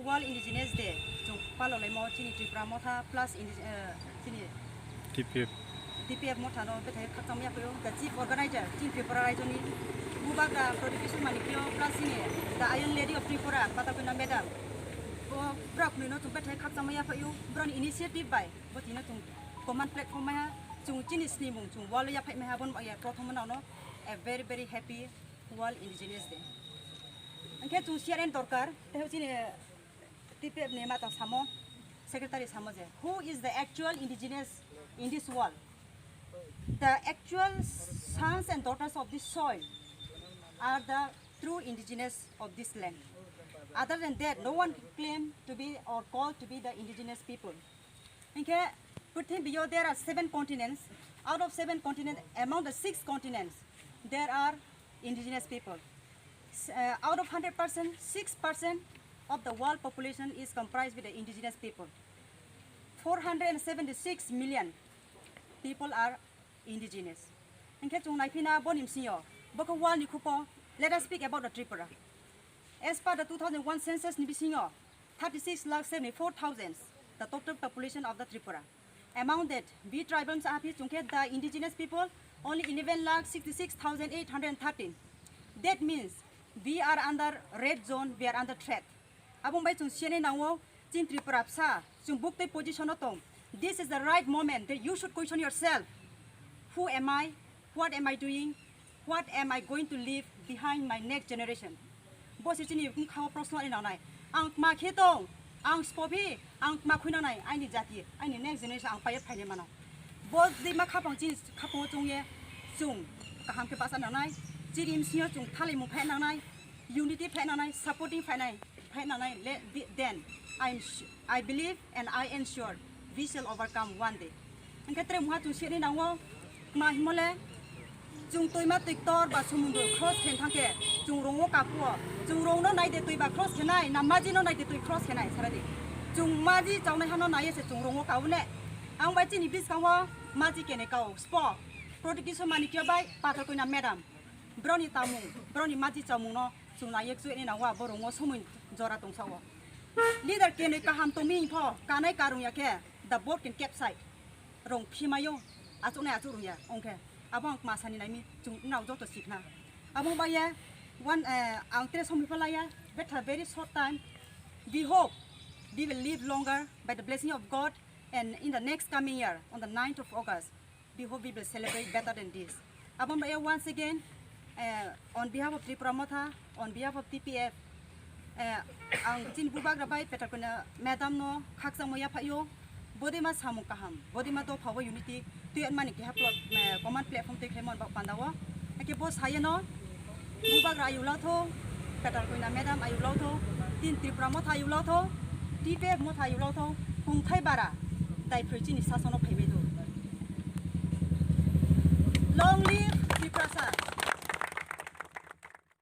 World Indigenous Day จุป้าเราเลยมอที่นี่ทริปรามอท่า plus ที่นี่ TPF มอท่าเราไปไทยขับจังไม่อยากไปอยู่แต่ Chief Organizer ที่ Tripura ไรจนี้บูบักดา Production Manikyo plus ที่นี่ The Iron Lady of Tripura ปัตตานีนั่นเองก็ปรับมือเนาะจุไปไทยขับจังไม่อยากไปอยู่บริษัท Initiative ไปบริษัทนั้นจุ Command Platform มาจุที่นี่สนิมจุวอลเลยอยากไปไม่หาบนไปโปรทมันเอาเนาะ A very very happy World Indigenous Day อันแค่จุเชียร์เอ็นตัวการแต่ที่นี่TPFเนี่ยมาตั้งสาม Secretary สามเจ้ Who is the actual indigenous in this world? The actual sons and daughters of this soil are the true indigenous of this land. Other than that, no one can claim to be or called to be the indigenous people. Okay, put him below. There are 7 continents. Out of 7 continents, among the 6 continents, there are indigenous people. Out of 100%, 6% of the world population is comprised with the indigenous people. 476 million people are indigenous. In case you like pina bonim siyo, baka wal ni kupo. Let us speak about the Tripura. As per the 2001 census ni bisingo, 36,74,000 the total population of the Tripura. Among that, we tribals are the indigenous people only 11,66,813. That means we are under red zone. We are under threat. Abong bay chung siya na wo jin Tripura sa chung book the position otong. This is the right moment that you should question yourself. Who am I? What am I doing? What am I going to leave behind my next generation? Boss is ni kung kaw prosno ina nai. Ang makitong, ang spopi, ang makuina nai. Ay ni jati, ay ni next generation ang payat payne mano. Boss di makapang jin kapong chung ye chung kaham ke pasan nai. Jirim siya chung thali mo pay nai. Unity pay nai, supporting pay nai. Then I believe and I ensure we shall overcome one day. Ang katre mga chung siya ni nawo mahimole chung toy ma tiktor ba sumundo cross ken thangke chung rongo kapuo chung rong no nai de toy ba cross kenai namaji no nai de toy cross kenai saradi chung maji chawnai hano nai se chung rongo kaune ang ba chini bis kawo maji kene kaw sport production manikyo bai pathar koina madam broni tamu broni maji chamu no chung nai ek su ni na wa borongo somun jora tong sawo leader kene kaham to mi pho kanai karung ya ke the boat can capsize rong phimayo achuk na achuk ya ongke abang masani nai mi chung naw jo to sikna abang ba ya one ang tre som phala ya better very short time we hope we will live longer by the blessing of God and in the next coming year on the 9th of August we hope we will celebrate better than this abang ba ya once again on behalf of Tripura Motha on behalf of TPF ang jin bubag rabai petar kuna madam no khaksang moya phayo bodima samuk kaham bodima to phawo unity tuyan mani ke haplot command platform te khemon ba pandawo ake bo sayano bubag ra ayu latho petar kuna madam ayu latho tin Tripura Motha ayu latho TPF Motha ayu latho kung thai bara dai phri chini sasono phaibe do long live